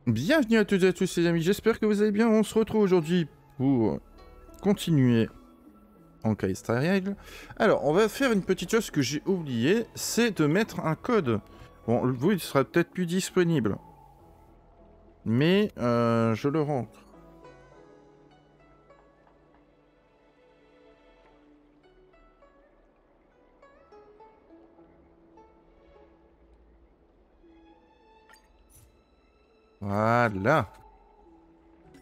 Bienvenue à toutes et à tous les amis, j'espère que vous allez bien. On se retrouve aujourd'hui pour continuer HONKAI style. Alors, on va faire une petite chose que j'ai oublié, c'est de mettre un code. Bon, vous, il sera peut-être plus disponible. Mais je le rentre. Voilà.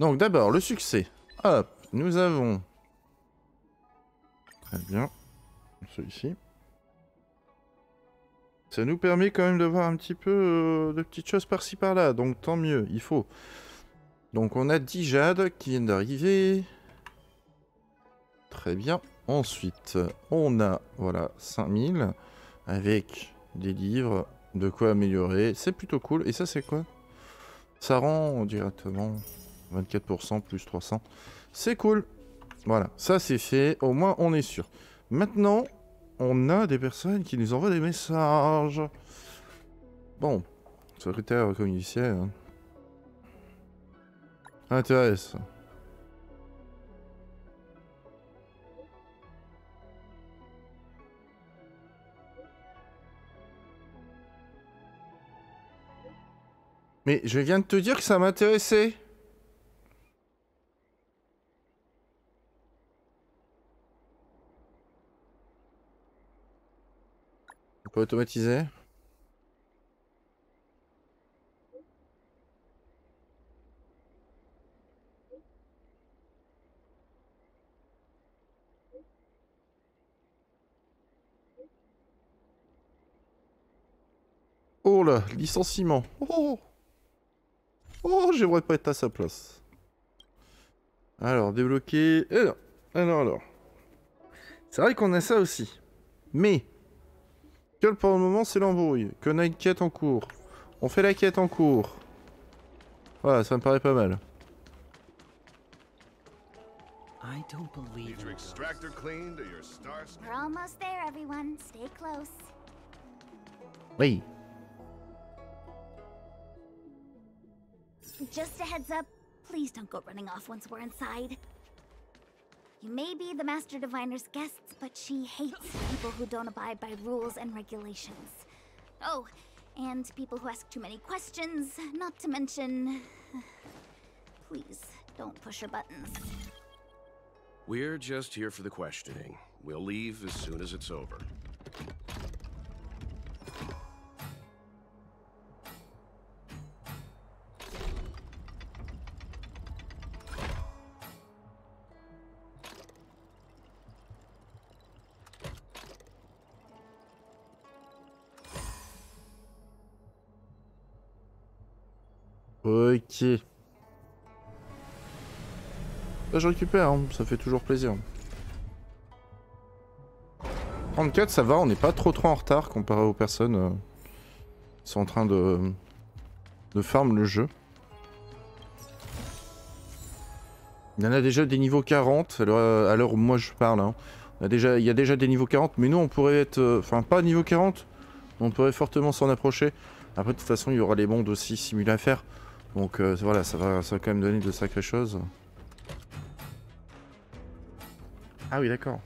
Donc d'abord, le succès. Hop, nous avons... Très bien. Celui-ci. Ça nous permet quand même de voir un petit peu de petites choses par-ci par-là. Donc tant mieux, il faut. Donc on a 10 jades qui viennent d'arriver. Très bien. Ensuite, on a, voilà, 5000. Avec des livres, de quoi améliorer. C'est plutôt cool. Et ça, c'est quoi? Ça rend directement 24% plus 300. C'est cool. Voilà, ça c'est fait. Au moins, on est sûr. Maintenant, on a des personnes qui nous envoient des messages. Bon, secrétaire comme initial. Hein. Intéresse. Mais je viens de te dire que ça m'intéressait. On peut automatiser. Oh là, licenciement. Oh, oh, j'aimerais pas être à sa place. Alors, débloquer... Alors. C'est vrai qu'on a ça aussi. Mais... que pour le moment, c'est l'embrouille. Qu'on a une quête en cours. On fait la quête en cours. Voilà, ça me paraît pas mal. I don't believe Need your extractor cleaned or your stars. We're almost there, everyone. Stay close. Oui. Just a heads up, please don't go running off once we're inside. You may be the Master Diviner's guests, but she hates people who don't abide by rules and regulations. Oh, and people who ask too many questions, not to mention... Please, don't push her buttons. We're just here for the questioning. We'll leave as soon as it's over. Ok. Là, je récupère, hein. Ça fait toujours plaisir. 34, ça va, on n'est pas trop en retard comparé aux personnes qui sont en train de farm le jeu. Il y en a déjà des niveaux 40, à l'heure où moi je parle. Hein. Il y a déjà des niveaux 40, mais nous on pourrait être... Enfin, pas niveau 40, on pourrait fortement s'en approcher. Après, de toute façon, il y aura les mondes aussi simulés à faire. Donc voilà, ça va quand même donner de sacrées choses. Ah oui, d'accord.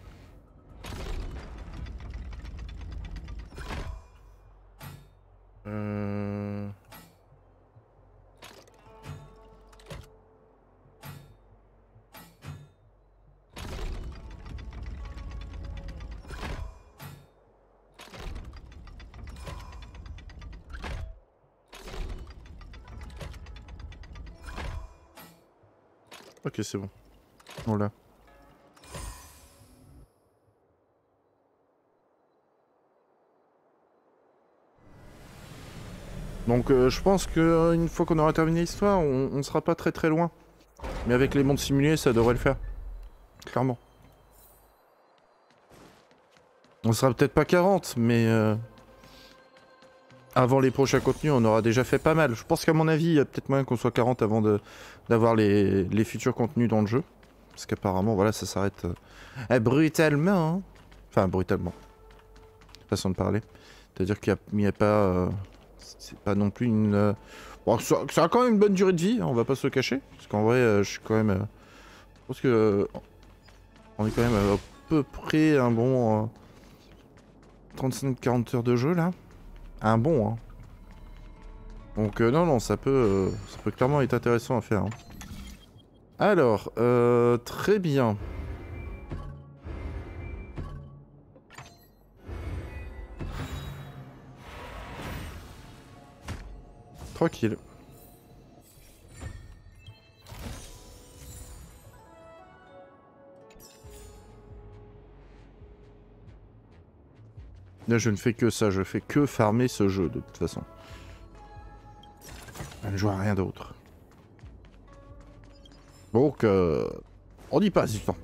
Ok, c'est bon. On l'a. Donc je pense qu'une fois qu'on aura terminé l'histoire, on sera pas très loin. Mais avec les mondes simulés, ça devrait le faire. Clairement. On sera peut-être pas 40, mais... avant les prochains contenus, on aura déjà fait pas mal. Je pense qu'à mon avis, il y a peut-être moyen qu'on soit 40 avant d'avoir les futurs contenus dans le jeu. Parce qu'apparemment, voilà, ça s'arrête brutalement. Hein. Enfin, brutalement. Façon de parler. C'est-à-dire qu'il n'y a pas... c'est pas non plus une Bon, ça a quand même une bonne durée de vie, hein, on va pas se le cacher. Parce qu'en vrai, je suis quand même... je pense que... on est quand même à peu près un bon... 35-40 heures de jeu, là. Un bon, hein. Donc non, ça peut clairement être intéressant à faire. Hein. Alors, très bien. Tranquille. Là, je ne fais que ça, je fais que farmer ce jeu de toute façon. Je ne joue à rien d'autre. Donc, on y passe du temps.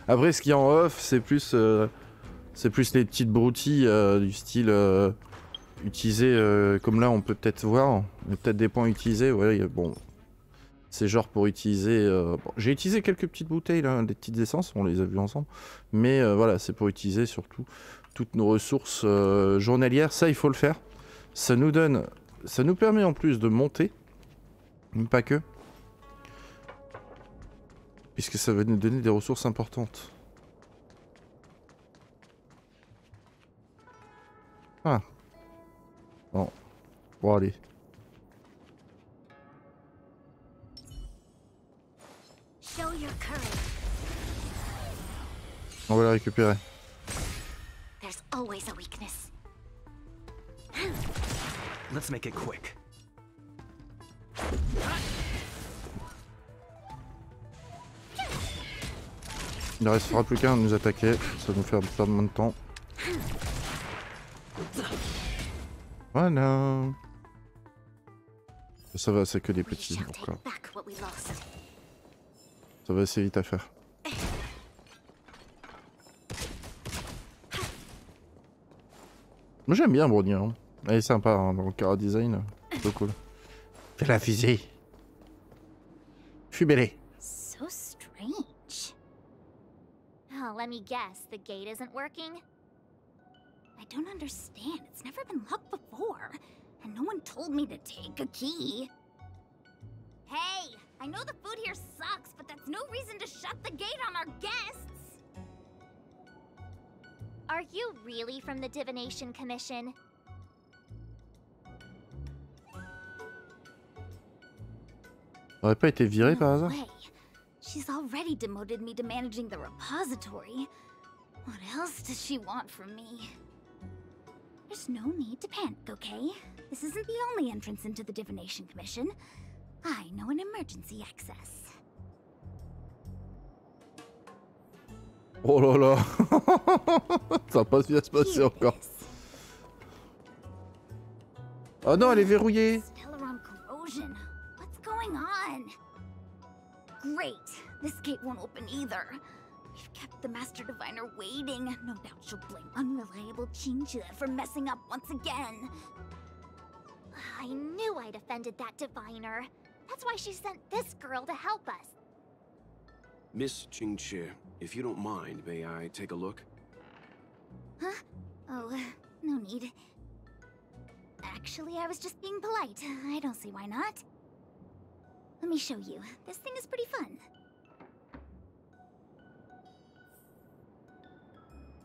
Après, ce qui est en off, c'est plus les petites broutilles du style utiliser, comme là, on peut peut-être voir, il y a peut-être des points utilisés. Ouais, bon, c'est genre pour utiliser. Bon, j'ai utilisé quelques petites bouteilles, là, des petites essences, on les a vues ensemble. Mais voilà, c'est pour utiliser surtout toutes nos ressources journalières. Ça, il faut le faire. Ça nous permet en plus de monter, mais pas que. Puisque ça va nous donner des ressources importantes. Ah. Bon. Bon, allez. On va la récupérer. There's always a weakness. Let's make it quick. Il ne restera plus qu'un à nous attaquer, ça va nous faire perdre moins de temps. Voilà. Ça va, c'est que des petits. Donc, ça va assez vite à faire. Moi j'aime bien Brownie. Hein. Elle est sympa hein, dans le cara design. C'est cool. Fais la fusée. Fubélé. So strange. Oh, let me guess, the gate isn't working? I don't understand. It's never been locked before. And no one told me to take a key. Hey, I know the food here sucks, but that's no reason to shut the gate on our guests. Are you really from the Divination Commission? On aurait pas été viré par hasard? Way. She's already demoted me to managing the repository. What else does she want from me? There's no need to panic, okay? This isn't the only entrance into the Divination Commission. I know an emergency access. Oh là là. Ça va pas bien se passer encore. Oh non, elle est verrouillée. What's going on? Great. This gate won't open either. We've kept the Master Diviner waiting. No doubt she'll blame unreliable Chinchilla for messing up once again. I knew I'd offended that Diviner. That's why she sent this girl to help us. Miss Qingqi, if you don't mind, may I take a look? Huh? Oh, no need. Actually, I was just being polite. I don't see why not. Let me show you. This thing is pretty fun.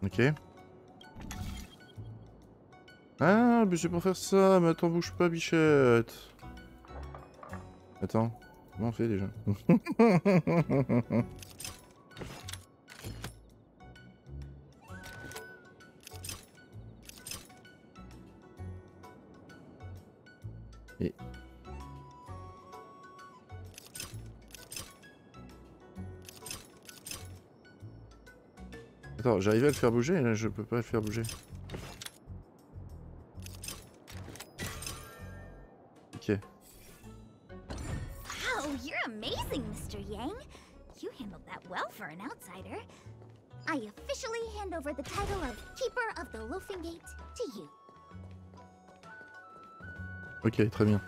Ok. Ah, mais c'est pour faire ça. Mais attends, bouge pas, bichette. Attends, comment on fait déjà? Et... Attends, j'arrivais à le faire bouger, là je peux pas le faire bouger. Ok. Wow, you're amazing, Mr. Yang. You handled that well for an outsider. I officially hand over the title of Keeper of the Loafing Gate to you. Ok, très bien.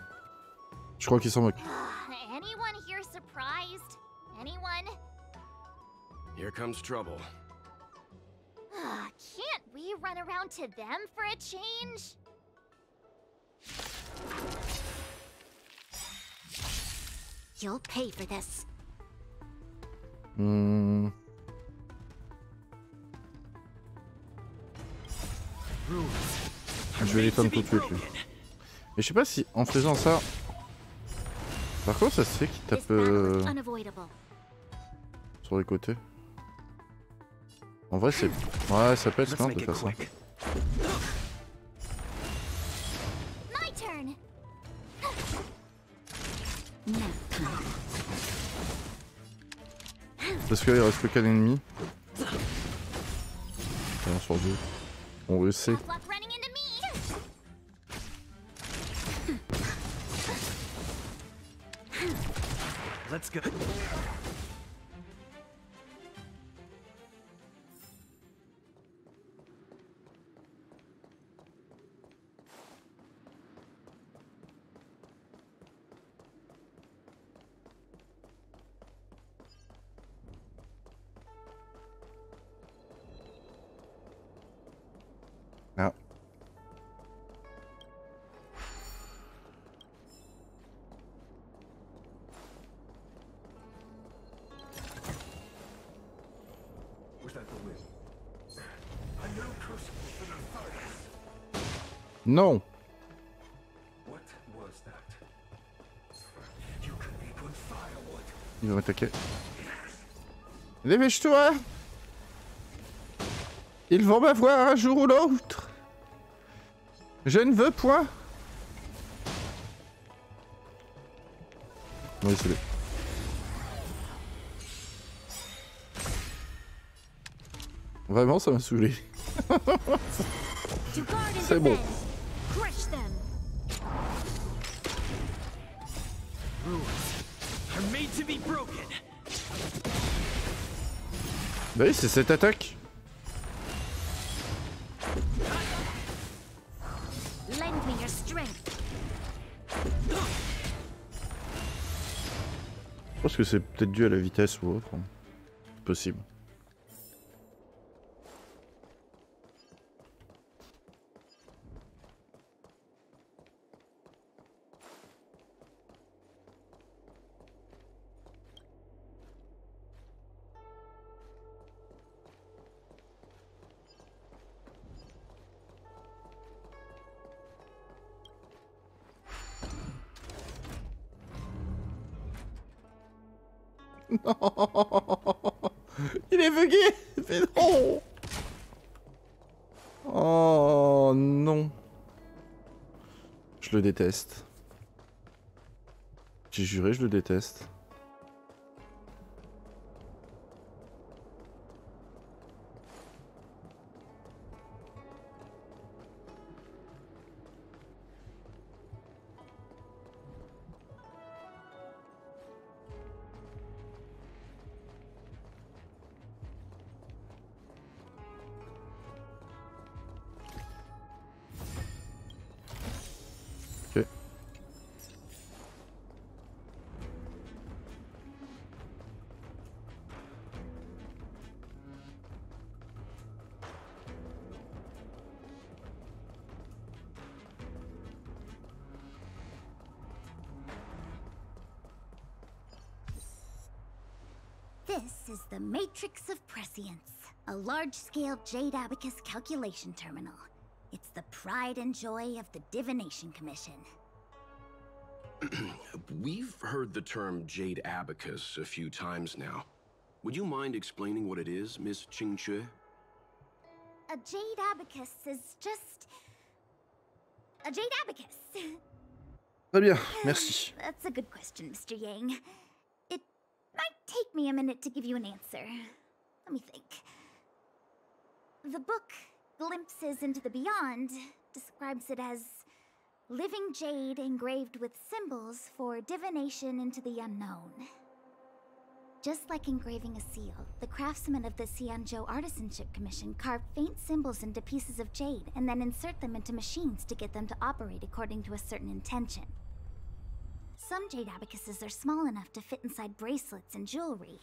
Je crois qu'il s'en moque. Anyone here surprised? Anyone? Here comes trouble. Can't we run around to them for a change? You'll pay for this. Je vais l'éteindre tout de suite lui. Mais je sais pas si en faisant ça... Par contre ça se fait qu'il tape sur les côtés. En vrai c'est... Ouais ça peut être smart de faire ça. Parce qu'il reste plus qu'un ennemi. On sur deux. On le sait. Let's go. Ah. Non. Il va m'attaquer. Dépêche-toi. Ils vont m'avoir un jour ou l'autre. Je ne veux point. Oui, c'est lui. Vraiment, ça m'a saoulé. C'est bon. Bah oui, c'est cette attaque. Je pense que c'est peut-être dû à la vitesse ou autre. Possible. Non. Il est bugué. Mais non. Oh non. Je le déteste. J'ai juré, je le déteste. Ok. This is the Matrix of Prescience, a large-scale Jade Abacus calculation terminal. It's the pride and joy of the Divination Commission. We've heard the term Jade Abacus a few times now. Would you mind explaining what it is, Miss Qingxue? A Jade Abacus is just... a Jade Abacus. Très bien, merci. That's a good question, Mr. Yang. It might take me a minute to give you an answer. Let me think. The book, Glimpses into the Beyond, describes it as living jade engraved with symbols for divination into the unknown. Just like engraving a seal, the craftsmen of the Xianzhou Artisanship Commission carve faint symbols into pieces of jade and then insert them into machines to get them to operate according to a certain intention. Some jade abacuses are small enough to fit inside bracelets and jewelry.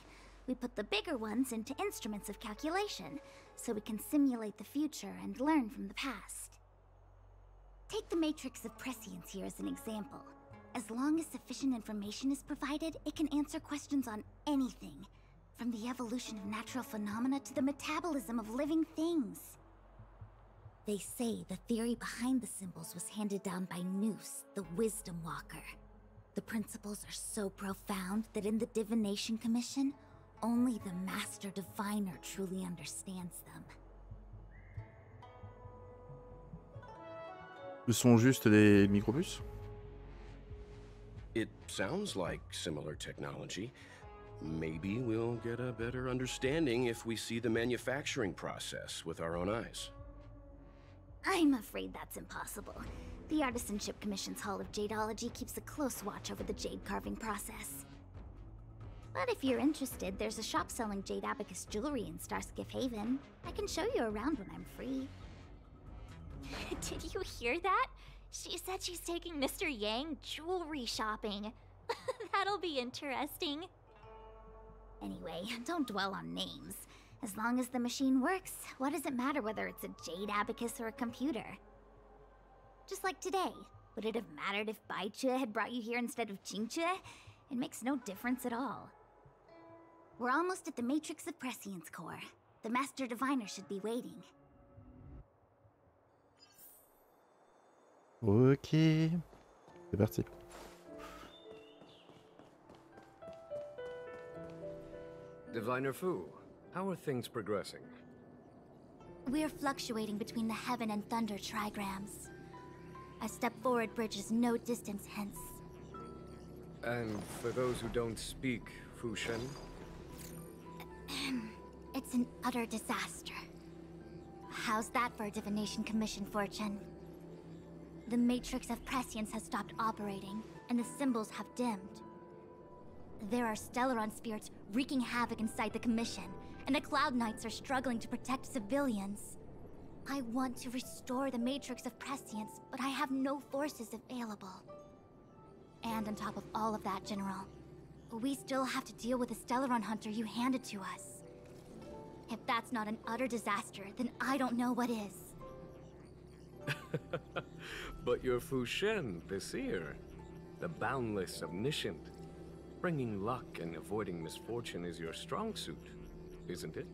We put the bigger ones into instruments of calculation, so we can simulate the future and learn from the past. Take the Matrix of Prescience here as an example. As long as sufficient information is provided, it can answer questions on anything. From the evolution of natural phenomena to the metabolism of living things. They say the theory behind the symbols was handed down by Noose, the Wisdom Walker. The principles are so profound that in the Divination Commission, only the Master Diviner truly understands them. Ce sont juste des microbus? It sounds like similar technology. Maybe we'll get a better understanding if we see the manufacturing process with our own eyes. I'm afraid that's impossible. The Artisanship Commission's Hall of Jadeology keeps a close watch over the jade carving process. But if you're interested, there's a shop selling jade abacus jewelry in Starskiff Haven. I can show you around when I'm free. Did you hear that? She said she's taking Mr. Yang jewelry shopping. That'll be interesting. Anyway, don't dwell on names. As long as the machine works, what does it matter whether it's a jade abacus or a computer? Just like today, would it have mattered if Baichue had brought you here instead of Qingchue? It makes no difference at all. We're almost at the Matrix of Prescience Core. The Master Diviner should be waiting. Ok. C'est parti. Diviner Fu, how are things progressing? We're fluctuating between the heaven and thunder trigrams. A step forward bridges no distance hence. And for those who don't speak Fu Shen? It's an utter disaster. How's that for a Divination Commission fortune? The Matrix of Prescience has stopped operating, and the symbols have dimmed. There are Stellaron spirits wreaking havoc inside the Commission, and the Cloud Knights are struggling to protect civilians. I want to restore the Matrix of Prescience, but I have no forces available. And on top of all of that, General, we still have to deal with the Stellaron hunter you handed to us. If that's not an utter disaster, then I don't know what is. But you're Fu Shen, the seer. The boundless, omniscient. Bringing luck and avoiding misfortune is your strong suit, isn't it?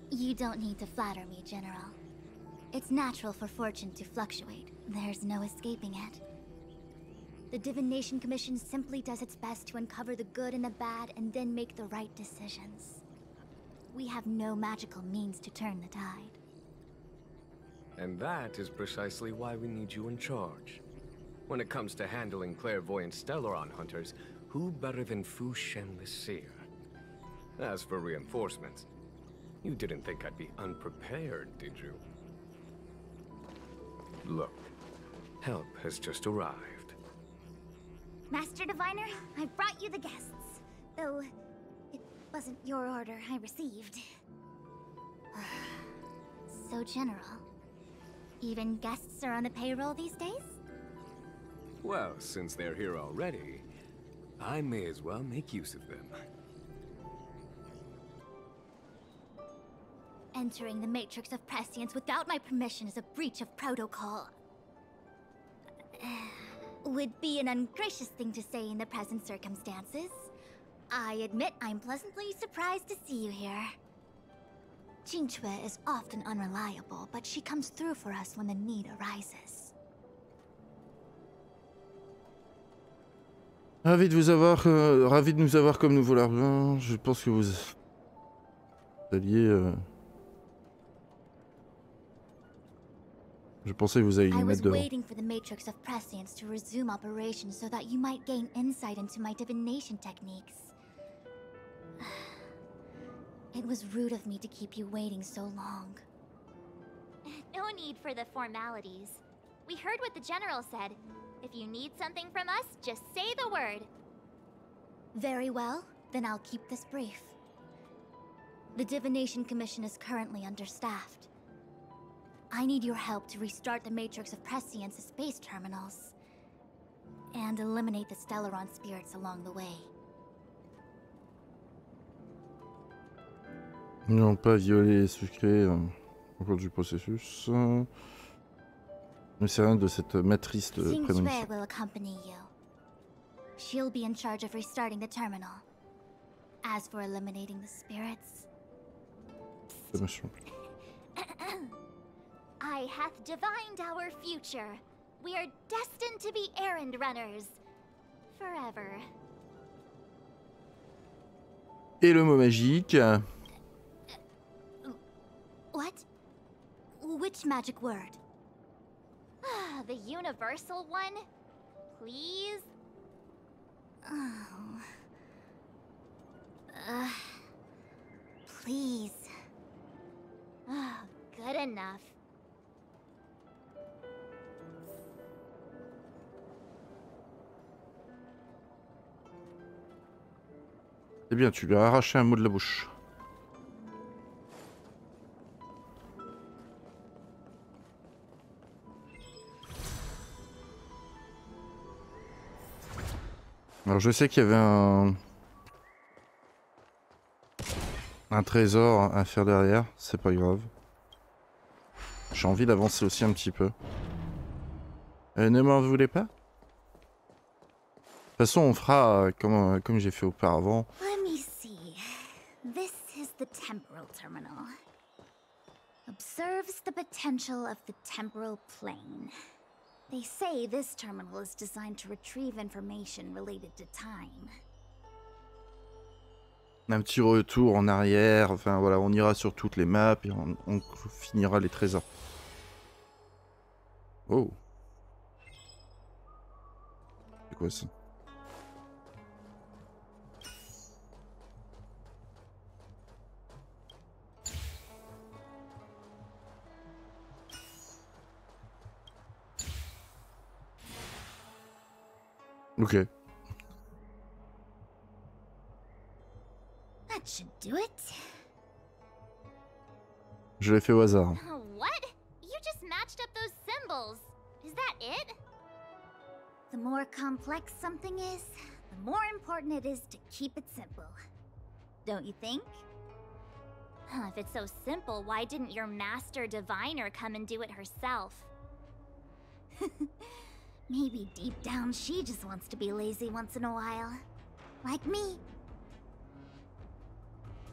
You don't need to flatter me, General. It's natural for fortune to fluctuate. There's no escaping it. The Divination Commission simply does its best to uncover the good and the bad and then make the right decisions. We have no magical means to turn the tide. And that is precisely why we need you in charge. When it comes to handling clairvoyant Stellaron hunters, who better than Fu Shen the Seer? As for reinforcements, you didn't think I'd be unprepared, did you? Look, help has just arrived. Master Diviner, I brought you the guests. Though, it wasn't your order I received. So general. Even guests are on the payroll these days? Well, since they're here already, I may as well make use of them. Entering the Matrix of Prescience without my permission is a breach of protocol. Would be an ungracious thing to say in the present circumstances. I admit I'm pleasantly surprised to see you here. Qingchue is often unreliable, but she comes through for us when the need arises. Ravi de nous avoir comme nouveau WaReuR. Je pense que vous alliez... Je pensais que vous alliez y mettre devant. I was waiting for the Matrix of Prescience to resume operation so that you might gain insight into my divination techniques. It was rude of me to keep you waiting so long. No need for the formalities. We heard what the General said. If you need something from us, just say the word. Very well, then I'll keep this brief. The Divination Commission is currently understaffed. I need your help to restart the Matrix of Prescience's space terminals. And eliminate the Stellaron spirits along the way. Non, pas violer les secrets au cours du processus. Mais c'est rien de cette matrice de prénomination. Qingchue will accompany you. She'll be in charge of restarting the terminal. As for eliminating the spirits... I hath divined our future. We are destined to be errand runners. Forever. Et le mot magique. What? Which magic word? The universal one? Please? Oh. Please. Good enough. C'est bien, tu lui as arraché un mot de la bouche. Alors je sais qu'il y avait un trésor à faire derrière, c'est pas grave. J'ai envie d'avancer aussi un petit peu. Ne m'en voulez pas? De toute façon on fera comme j'ai fait auparavant. Let me see. This is the temporal terminal. Observes the potential of the temporal plane. They say this terminal is designed to retrieve information related to time. Un petit retour en arrière, enfin voilà, on ira sur toutes les maps et on finira les trésors. Oh. C'est quoi ça? Ok. That should do it. Je l'ai fait au hasard. What? You just matched up those symbols. Is that it? The more complex something is, the more important it is to keep it simple. Don't you think? If it's so simple, why didn't your master diviner come and do it herself? Maybe deep down she just wants to be lazy once in a while. Like me.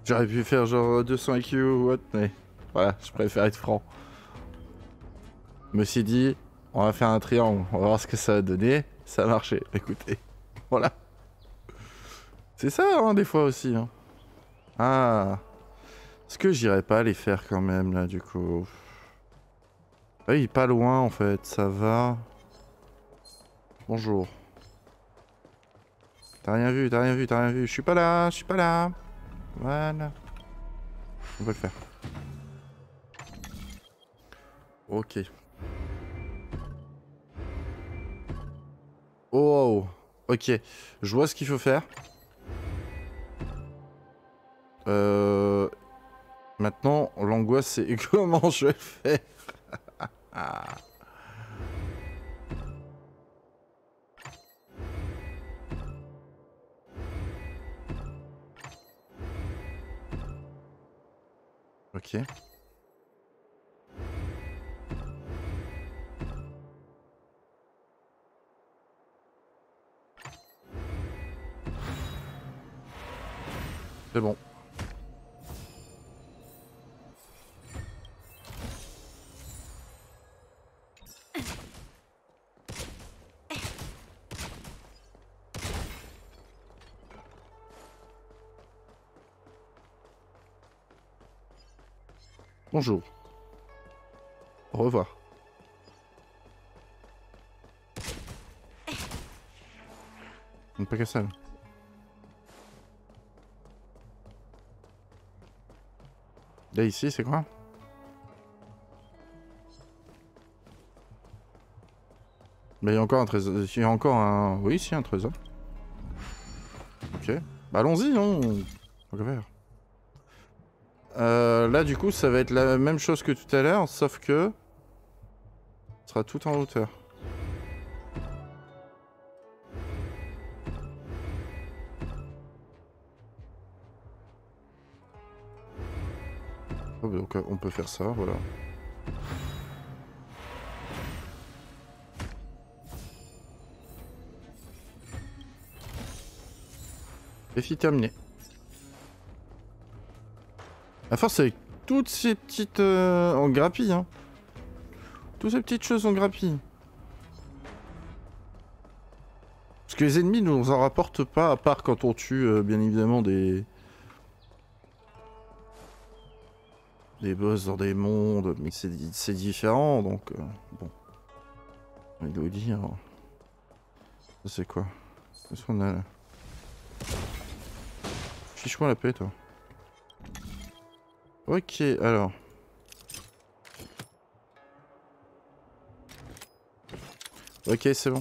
J'aurais pu faire genre 200 IQ ou what, mais voilà, je préfère être franc. Je me suis dit, on va faire un triangle, on va voir ce que ça va donner. Ça a marché, écoutez. Voilà. C'est ça, hein, des fois aussi. Hein. Ah. Est-ce que j'irais pas les faire quand même, là, du coup? Ah oui, pas loin, en fait, ça va. Bonjour. T'as rien vu, t'as rien vu, t'as rien vu. Je suis pas là, je suis pas là. Voilà. On peut le faire. Ok. Oh, ok. Je vois ce qu'il faut faire. Maintenant, l'angoisse, c'est comment je vais le faire. Ok. C'est bon. Bonjour. Au revoir. On ne peut qu'à ça. Là ici, c'est quoi? Mais il y a encore un trésor. Il y a encore un. Oui, si, un trésor. Ok. Bah allons-y, non? On va faire. Là du coup ça va être la même chose que tout à l'heure, sauf que ce sera tout en hauteur. Oh, donc on peut faire ça, voilà. Défi terminé. À force avec toutes ces petites... en grappille, hein. Toutes ces petites choses en grappille. Parce que les ennemis ne nous en rapportent pas, à part quand on tue, bien évidemment, des boss dans des mondes, mais c'est différent, donc... bon. Il doit dire... Ça c'est quoi? Qu'est-ce qu'on a là? Fiche-moi la paix, toi. Ok, alors... Ok, c'est bon.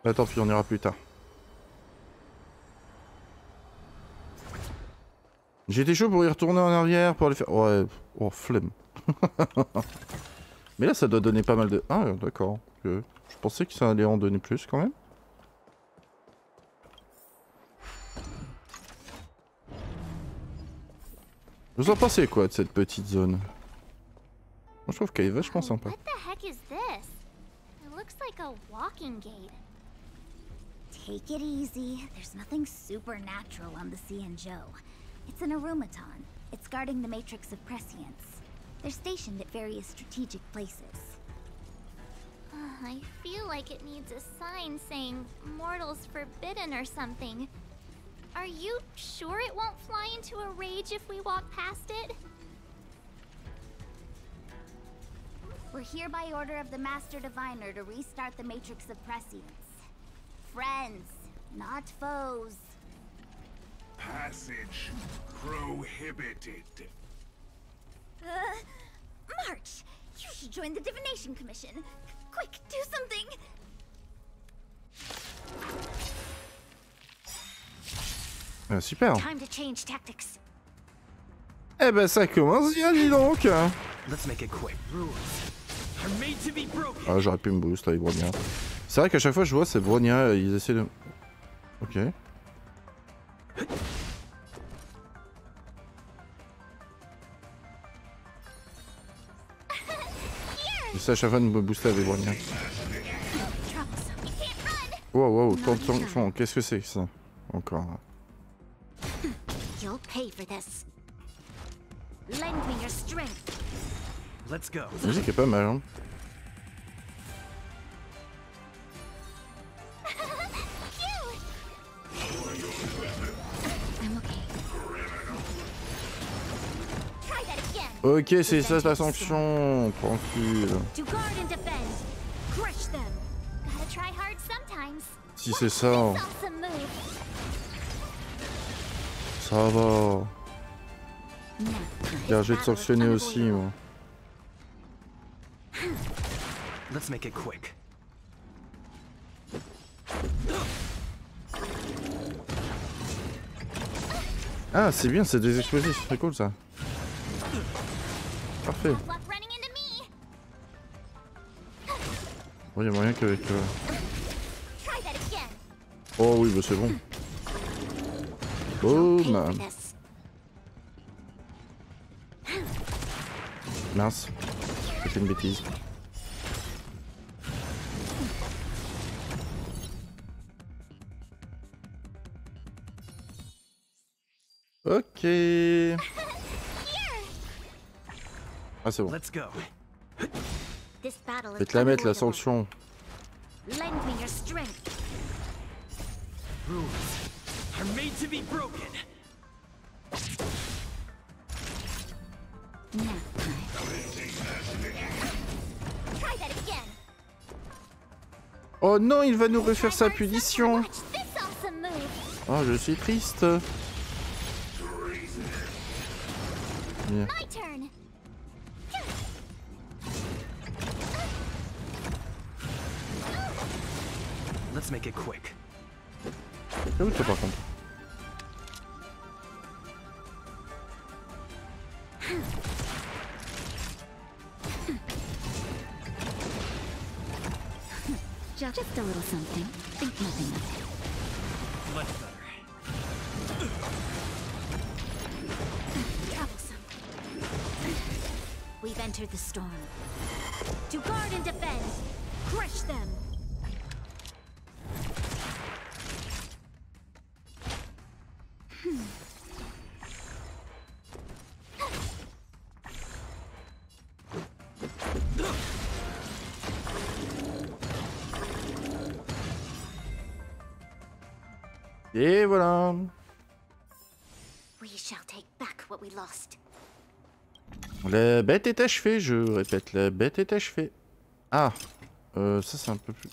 Bah, tant pis, on ira plus tard. J'étais chaud pour y retourner en arrière, pour aller faire... Ouais, oh, flemme. Mais là, ça doit donner pas mal de... Ah, d'accord. Je pensais que ça allait en donner plus, quand même. Vous en pensez quoi de cette petite zone? Moi, je trouve qu'elle est vachement sympa. What the heck is this? It looks like a walking gate. Take it easy. There's nothing supernatural on the C&Joe. It's an automaton. It's guarding the matrix of prescience. They're stationed at various strategic places. I feel like it needs a sign saying mortals forbidden or something. Are you sure it won't fly into a rage if we walk past it? We're here by order of the Master Diviner to restart the Matrix of Prescience. Friends, not foes. Passage prohibited. March! You should join the Divination Commission. Quick, do something! Super. Time to change tactics. Eh ben ça commence bien, dis donc. Let's make it quick. Rules are made to be broken. Ah, j'aurais pu me boost avec Bronia. C'est vrai qu'à chaque fois je vois c'est Bronia, ils essaient de... Ok. J'essaie à chaque fois de me booster avec Bronia. Wow, wow, attention, qu'est-ce que c'est que ça? Encore. You'll pay for this. Lend me your strength. Let's go. La musique est pas mal, hein. Ok, c'est ça la sanction. Tranquille. Si c'est ça. Ça va. Car je vais te sanctionner aussi, moi. Let's make it quick. Ah, c'est bien, c'est des explosifs, c'est cool ça. Parfait. Bon, il y a moyen qu'avec... Oh oui, bah c'est bon. Boum. Mince. J'ai fait une bêtise. Ok. Ah c'est bon. Je vais te la mettre la sanction. Oh non, il va nous refaire sa punition. Oh, je suis triste. Bien. Let's make it quick. C'est où toi par contre? Just a little something. Think nothing of it. Much better. the storm. To guard and defend. Crush them. Et voilà. We shall take back what we lost. La bête est achevée, je répète, la bête est achevée. Ah, ça c'est un peu plus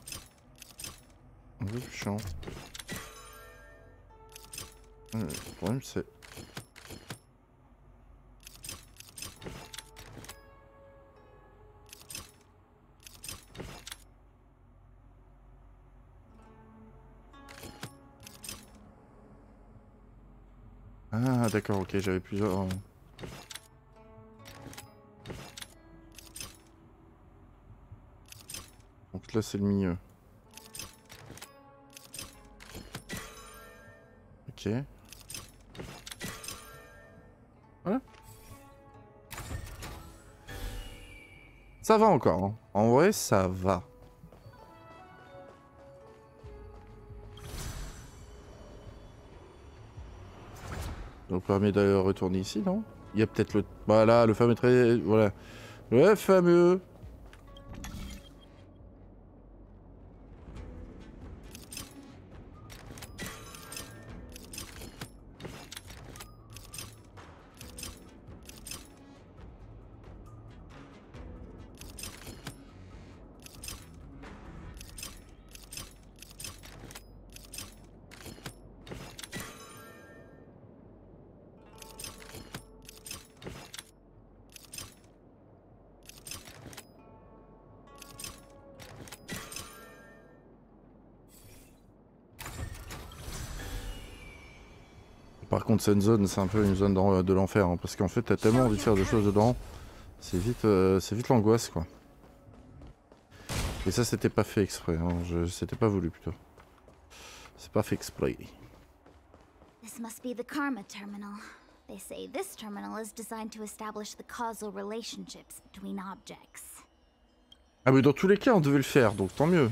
chiant. Le problème c'est... Ah d'accord, ok, j'avais plusieurs... Donc là c'est le milieu. Ok. Voilà. Ça va encore, hein. En vrai ça va. Ça nous permet de retourner ici, non? Il y a peut-être le... Voilà, le fameux trait... Voilà. Le fameux... Par contre, cette zone, c'est un peu une zone de l'enfer, hein, parce qu'en fait, t'as tellement envie de faire des choses dedans, c'est vite l'angoisse, quoi. Et ça, c'était pas fait exprès, hein, c'était pas voulu, plutôt. C'est pas fait exprès. This must be the Karma Terminal. They say this terminal is designed to establish the causal relationships between objects. Ah mais dans tous les cas, on devait le faire, donc tant mieux.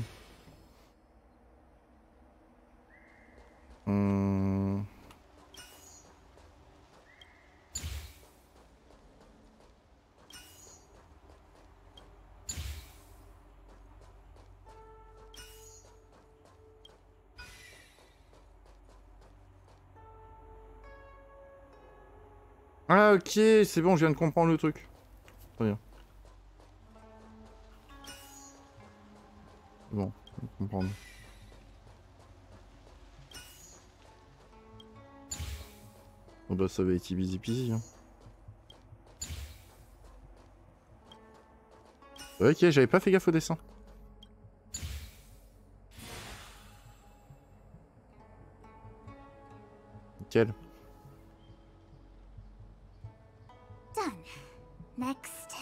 Ah ok, c'est bon, je viens de comprendre le truc. Très bien. Bon, je viens de comprendre. Bon bah ça va être easy peasy. Hein. Ok, j'avais pas fait gaffe au dessin. Nickel. Done. Next.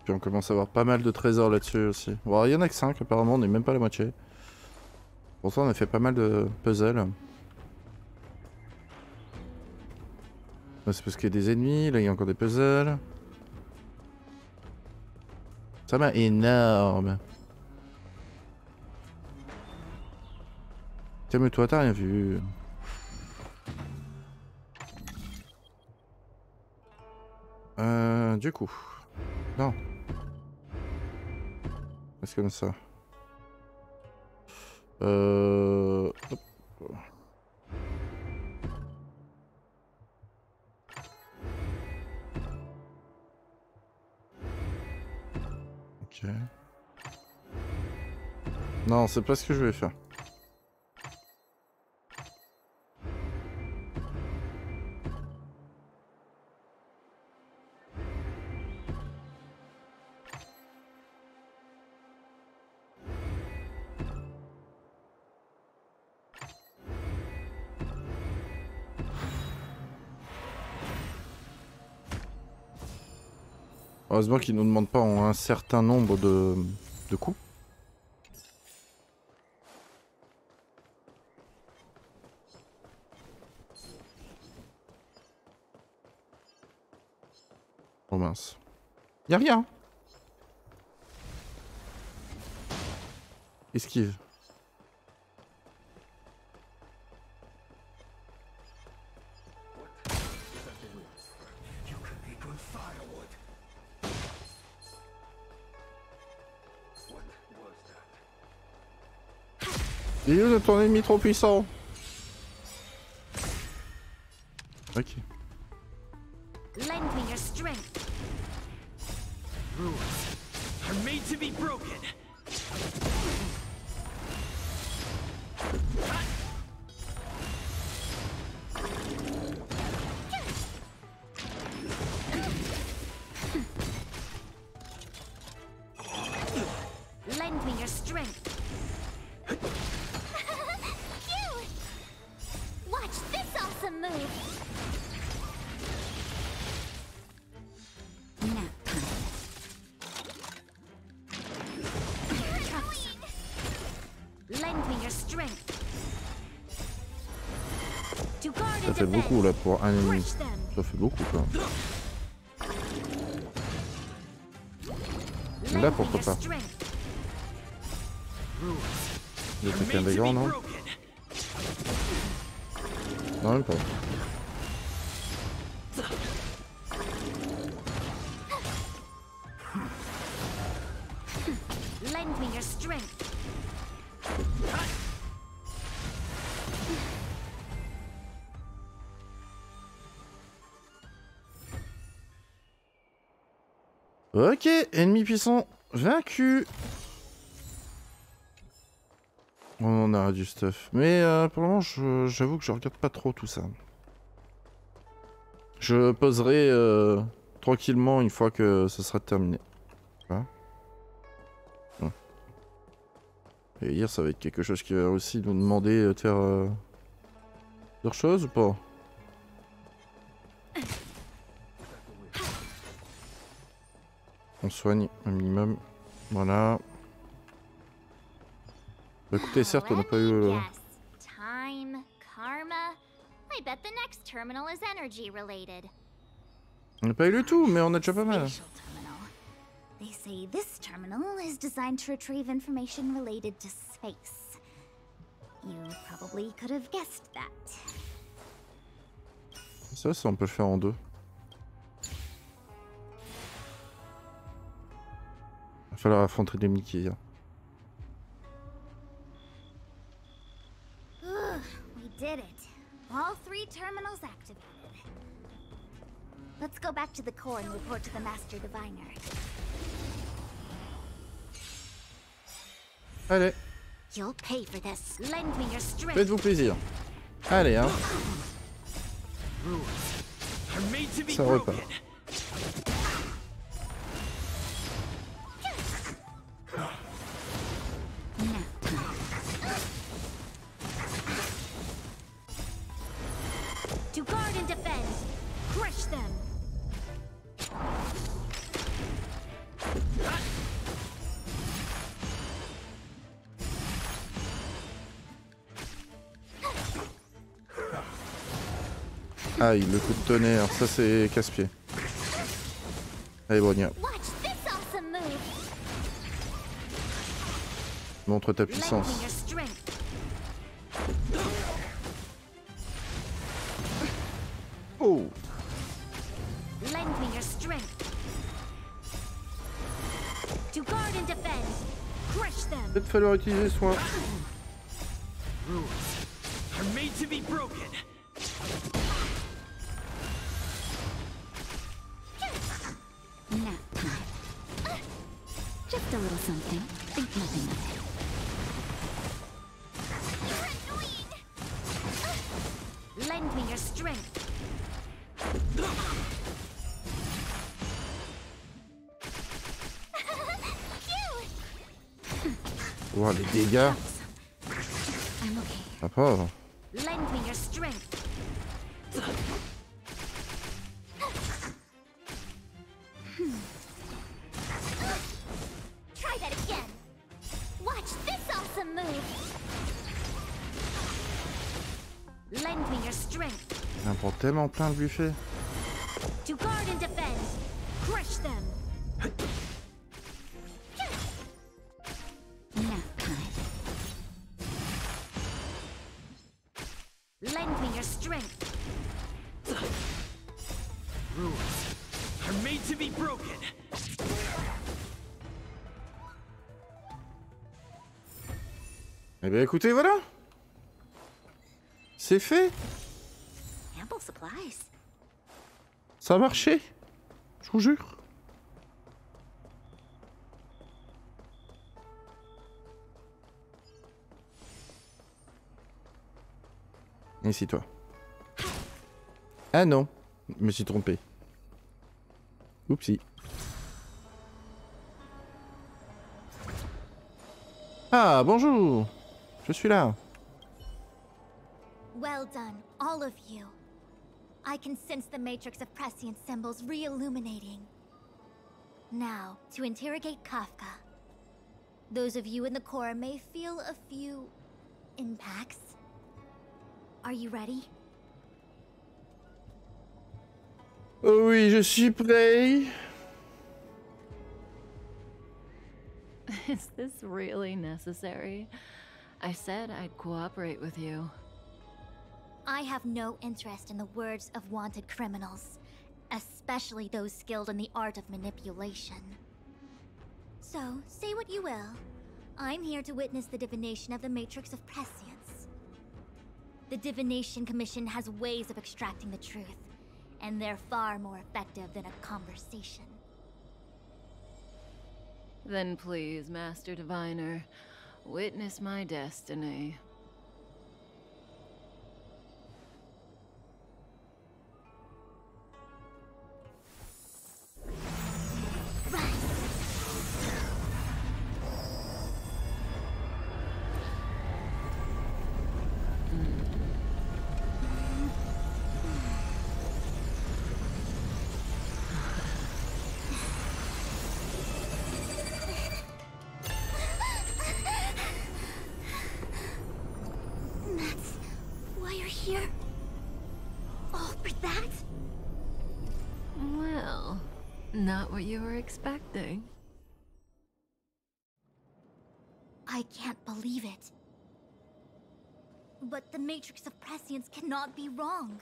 Puis on commence à avoir pas mal de trésors là-dessus aussi. Bon, il y en a que 5 apparemment, on n'est même pas à la moitié. Pourtant on a fait pas mal de puzzles. C'est parce qu'il y a des ennemis, là il y a encore des puzzles. Ça m'a énorme. Calme-toi, t'as rien vu. Du coup. Non. C'est comme ça. Hop. Ok. Non, c'est pas ce que je vais faire. Heureusement qu'ils ne nous demandent pas un certain nombre de coups. Oh mince. Y'a rien. Esquive. Il est où ton ennemi trop puissant? Ok. Lend me your strength. Rules are made to be broken. Lend me your strength. Cute! Watch this awesome move! Nap time. Lend me your strength. To guard Ça and fait defend. beaucoup là pour un ennemi. Crush them. Ça fait beaucoup quoi. Lend Là me pourquoi your pas. strength. Il y a Are quelqu'un made to d'égrand, be non? broken. Non, même pas. Lend me your strength. Ok, ennemi puissant vaincu. On a du stuff. Mais pour le moment, j'avoue que je regarde pas trop tout ça. Je poserai tranquillement une fois que ce sera terminé. Voilà. Bon. Et hier, ça va être quelque chose qui va aussi nous demander de faire d'autres choses ou pas? On soigne un minimum. Voilà. Bah écoutez, certes, on n'a pas eu... Yes. Time, karma. I bet the next terminal is energy related. On n'a pas eu le tout, mais on a déjà pas mal. Spatial terminal. They say this terminal is designed to retrieve information related to space. You probably could have guessed that. Ça, on peut le faire en deux. Il va falloir affronter des Mickey. Hein. We did it. All 3 terminals activated. Let's go back to the core and report to the Master Diviner. Allez, You'll pay for this. Lend me your strength. faites-vous plaisir. Allez, hein. Rules are made to be Ça broken. repart. Nap time. To guard and defend. Crush them. Aïe, le coup de tonnerre, ça c'est casse-pied. Allez, Bronia, Watch this awesome move! montre ta Lend me puissance. your strength. Oh, Lend me your strength. To guard and defend. Crush them. peut-être falloir utiliser soin. Rules are made to be broken. Nap time. Just a little something. Think nothing of it. You're annoying! Lend me your strength. Cute! Wow, les dégâts. I'm okay. Ah, pas. Lend me your strength. Try that again! Watch this awesome move! Lend me your strength. Il en prend tellement plein le buffet. To guard and defend. Crush them. Nap time. Lend me your strength. Rules are made to be broken. Eh bien écoutez, voilà. C'est fait. Ample supplies. Ça a marché. Je vous jure. Ici toi. Ah non, je me suis trompé. Oupsie. Ah bonjour. Je suis là. Well done, all of you. I can sense the matrix of prescient symbols re-illuminating. Now, to interrogate Kafka. Those of you in the core may feel a few impacts. Are you ready? Oh oui, je suis prêt. Is this really necessary? I said I'd cooperate with you. I have no interest in the words of wanted criminals, especially those skilled in the art of manipulation. So, say what you will. I'm here to witness the divination of the matrix of prescience. The Divination Commission has ways of extracting the truth, and they're far more effective than a conversation. Then please, Master Diviner, witness my destiny. That's why you're here? All for that? Well, not what you were expecting. I can't believe it. But the matrix of prescience cannot be wrong.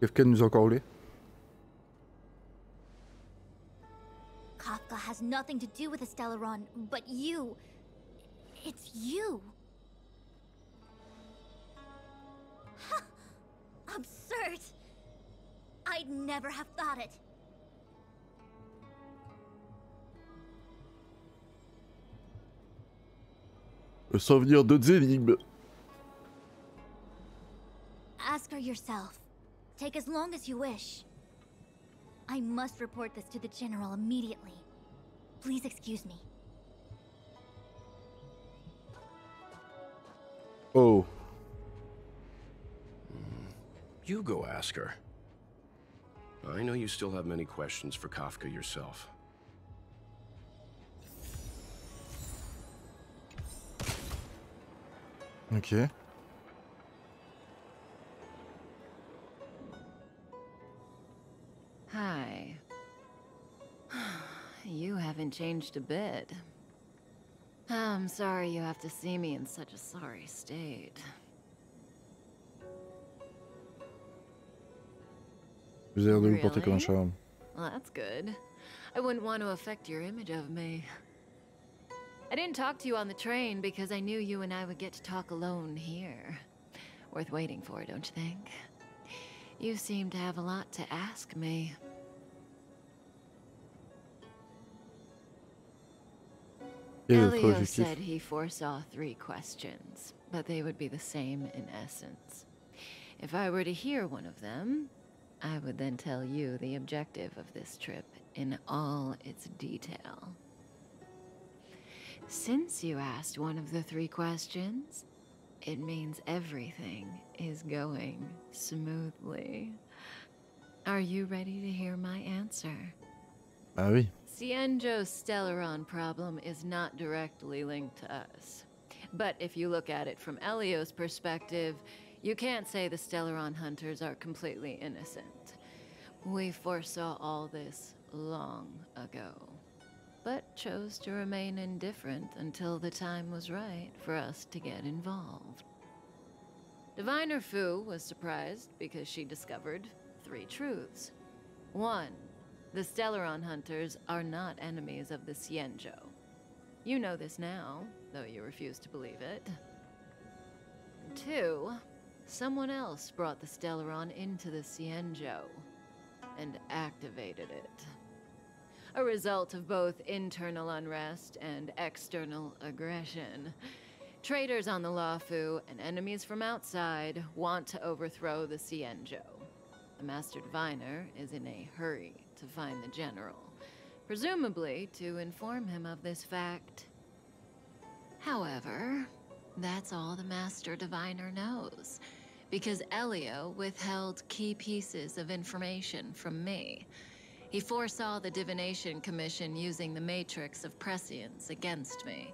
Kafka nous a encore roulé. Kafka has nothing to do with the Stellaron, but you... It's you. Absurd. I'd never have thought it. Sans venir d'autres énigmes. Ask her yourself. Take as long as you wish. I must report this to the General immediately. Please excuse me. Oh. You go ask her. I know you still have many questions for Kafka yourself. Ok. Hi. You haven't changed a bit. I'm sorry you have to see me in such a sorry state. Vous avez l'air de vous porter comme un Really? charme. Well, that's good. I wouldn't want to affect your image of me. I didn't talk to you on the train because I knew you and I would get to talk alone here. Worth waiting for, don't you think? You seem to have a lot to ask me. Et votre Elio objectif? said he foresaw 3 questions, but they would be the same in essence. If I were to hear one of them, I would then tell you the objective of this trip in all its detail. Since you asked one of the 3 questions, it means everything is going smoothly. Are you ready to hear my answer? Ah oui. Cienjo's Stellaron problem is not directly linked to us. But if you look at it from Elio's perspective, You can't say the Stellaron hunters are completely innocent. We foresaw all this long ago, but chose to remain indifferent until the time was right for us to get involved. Diviner Fu was surprised because she discovered 3 truths. 1. The Stellaron hunters are not enemies of the Xianzhou. You know this now, though you refuse to believe it. 2. Someone else brought the Stellaron into the Xianzhou and activated it. A result of both internal unrest and external aggression. Traitors on the Luofu and enemies from outside want to overthrow the Xianzhou. The Master Diviner is in a hurry to find the General, presumably to inform him of this fact. However, that's all the Master Diviner knows, because Elio withheld key pieces of information from me. He foresaw the Divination Commission using the Matrix of Prescience against me.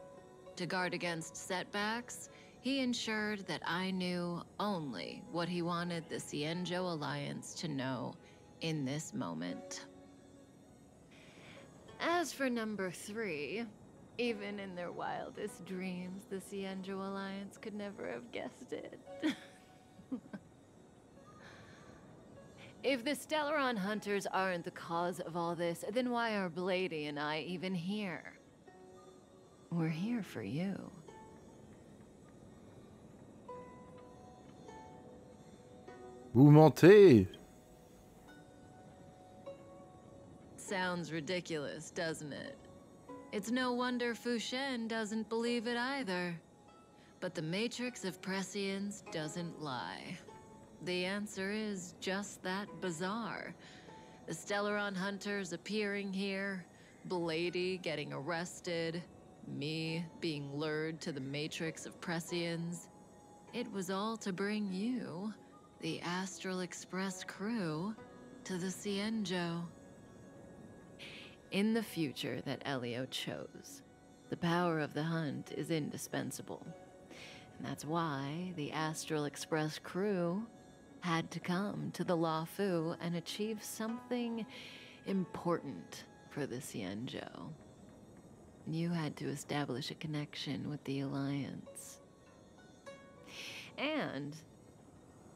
To guard against setbacks, he ensured that I knew only what he wanted the Xianzhou Alliance to know in this moment. As for number 3, even in their wildest dreams, the Xianzhou Alliance could never have guessed it. If the Stellaron hunters aren't the cause of all this, then why are Blady and I even here? We're here for you. Vous mentez! Sounds ridiculous, doesn't it? It's no wonder Fu Shen doesn't believe it either. But the Matrix of Prescience doesn't lie. The answer is just that bizarre. The Stellaron hunters appearing here, Blady getting arrested, me being lured to the Matrix of Prescience. It was all to bring you, the Astral Express crew, to the Xianzhou. In the future that Elio chose, the power of the hunt is indispensable. And that's why the Astral Express crew had to come to the Luofu and achieve something important for the Xianzhou. You had to establish a connection with the Alliance. And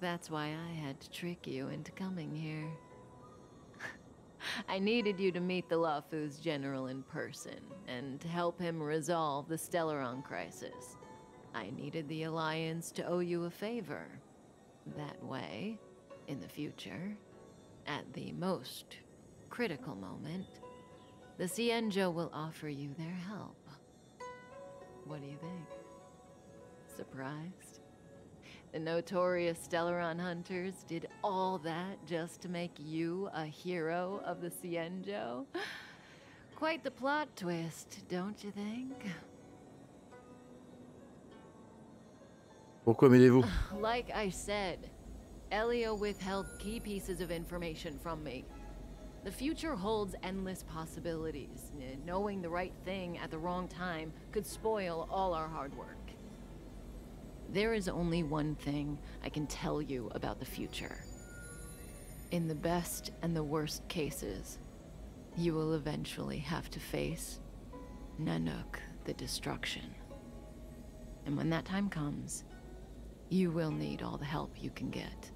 that's why I had to trick you into coming here. I needed you to meet the Luofu's general in person and to help him resolve the Stellaron crisis. I needed the Alliance to owe you a favor. That way, in the future, at the most critical moment, the Xianzhou will offer you their help. What do you think? Surprised? The notorious Stellaron hunters did all that just to make you a hero of the Xianzhou? Quite the plot twist, don't you think? Pourquoi m'aidez-vous? Like I said, Elio withheld key pieces of information from me. The future holds endless possibilities. Knowing the right thing at the wrong time could spoil all our hard work. There is only one thing I can tell you about the future. In the best and the worst cases, you will eventually have to face Nanook the Destruction. And when that time comes, you will need all the help you can get.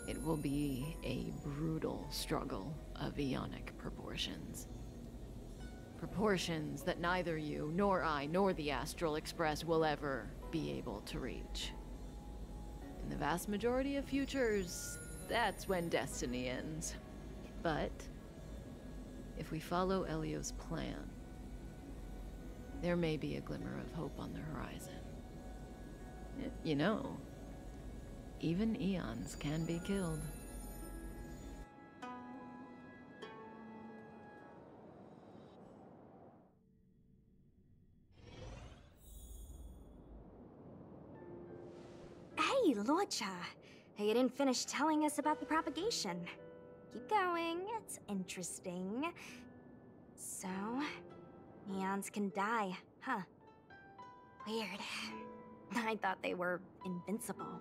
It will be a brutal struggle of eonic proportions. Proportions that neither you, nor I, nor the Astral Express will ever be able to reach. In the vast majority of futures, that's when destiny ends. But if we follow Elio's plan, there may be a glimmer of hope on the horizon. You know, even eons can be killed. Hey, Luocha. You didn't finish telling us about the propagation. Keep going, it's interesting. So, eons can die, huh? Weird. I thought they were invincible.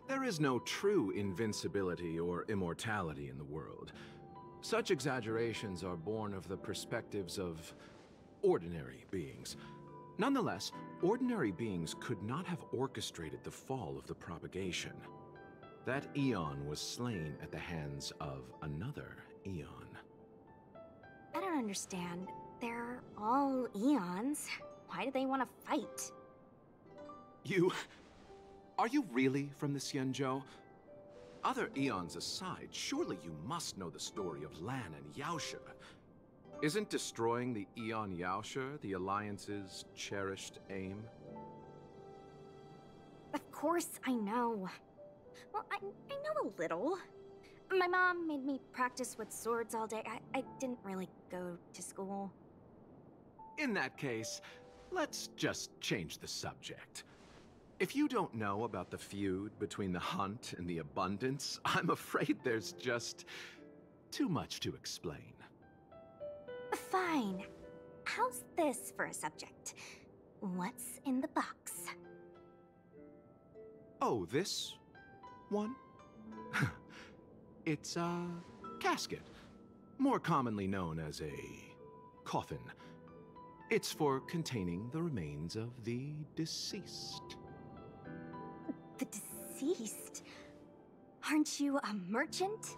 There is no true invincibility or immortality in the world. Such exaggerations are born of the perspectives of ordinary beings. Nonetheless, ordinary beings could not have orchestrated the fall of the propagation. That eon was slain at the hands of another eon. I don't understand. They're all eons. Why do they want to fight? Are you really from the Xianzhou? Other eons aside, surely you must know the story of Lan and Yaoshe. Isn't destroying the Eon Yaoshe the Alliance's cherished aim? Of course I know. Well, I know a little. My mom made me practice with swords all day. I didn't really go to school. In that case, let's just change the subject. If you don't know about the feud between the Hunt and the Abundance, I'm afraid there's just too much to explain. Fine. How's this for a subject? What's in the box? Oh, this one? It's a casket, more commonly known as a coffin. It's for containing the remains of the deceased. The deceased? Aren't you a merchant?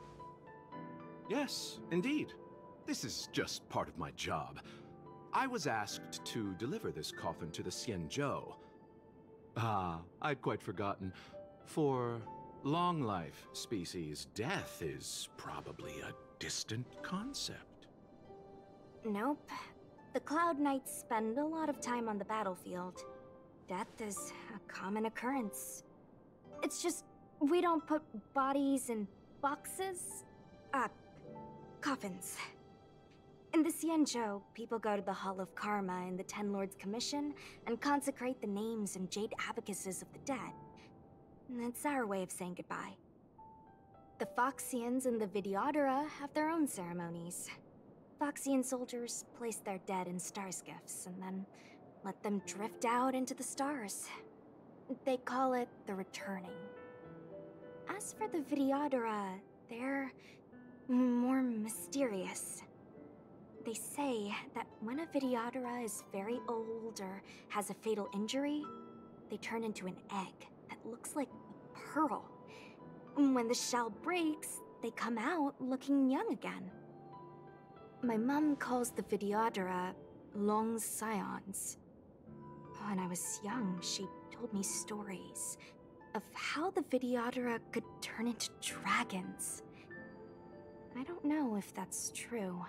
Yes, indeed. This is just part of my job. I was asked to deliver this coffin to the Xianzhou. I'd quite forgotten. For long life species, death is probably a distant concept. Nope. The Cloud Knights spend a lot of time on the battlefield. Death is a common occurrence. It's just, we don't put bodies in boxes? Coffins. In the Xianzhou, people go to the Hall of Karma in the Ten Lords Commission and consecrate the names and jade abacuses of the dead. It's our way of saying goodbye. The Foxians and the Videodora have their own ceremonies. Foxian soldiers place their dead in star skiffs and then let them drift out into the stars. They call it the returning. As for the Videodora, they're more mysterious. They say that when a Videodora is very old or has a fatal injury, they turn into an egg that looks like a pearl. When the shell breaks, they come out looking young again. My mom calls the Videodora longue scions. When I was young, she told me stories of how the Videodora could turn into dragons. I don't know if that's true.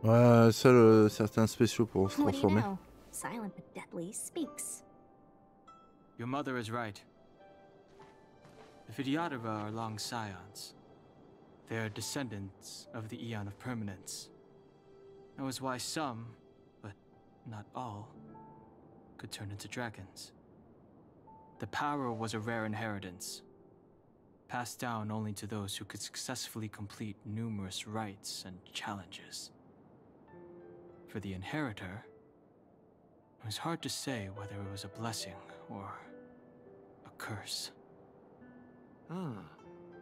Ouais, seuls certains spéciaux pour se What do you transformer. know? Silent but deadly speaks. Your mother is right. The Videodora are long scions. They are descendants of the Eon of Permanence. That was why some, but not all, could turn into dragons. The power was a rare inheritance, passed down only to those who could successfully complete numerous rites and challenges. For the inheritor, it was hard to say whether it was a blessing or a curse.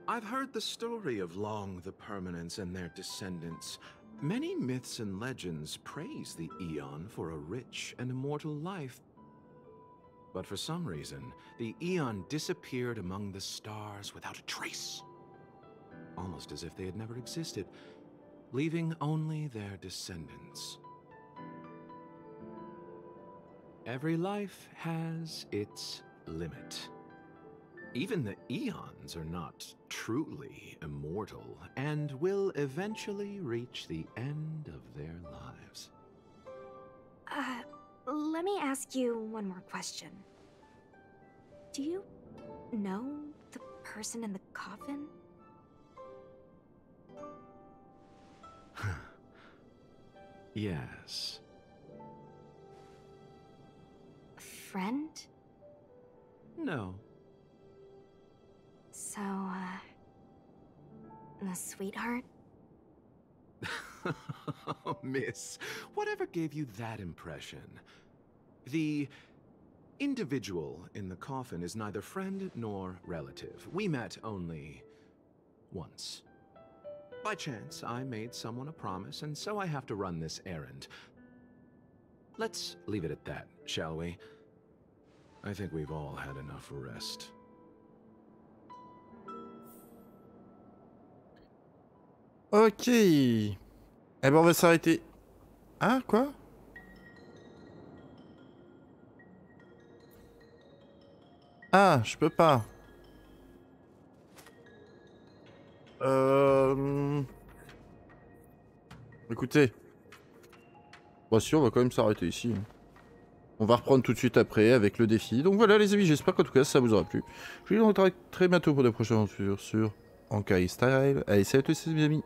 I've heard the story of Long the Permanence and their descendants. Many myths and legends praise the Eon for a rich and immortal life. But for some reason, the Eon disappeared among the stars without a trace. Almost as if they had never existed, leaving only their descendants. Every life has its limit. Even the Eons are not truly immortal and will eventually reach the end of their lives. Let me ask you one more question. Do you know the person in the coffin? Yes. A friend? No. So, a sweetheart? Miss, whatever gave you that impression? The individual in the coffin is neither friend nor relative. We met only once. By chance, I made someone a promise, and so I have to run this errand. Let's leave it at that, shall we? I think we've all had enough rest. Ok. Eh ben on va s'arrêter. Ah, quoi? Ah, je peux pas. Écoutez. Bon, si, on va quand même s'arrêter ici. On va reprendre tout de suite après avec le défi. Donc voilà les amis, j'espère qu'en tout cas ça vous aura plu. Je vous dis très bientôt pour de prochaines aventures sur HONKAI Style. Allez, salut à tous les amis.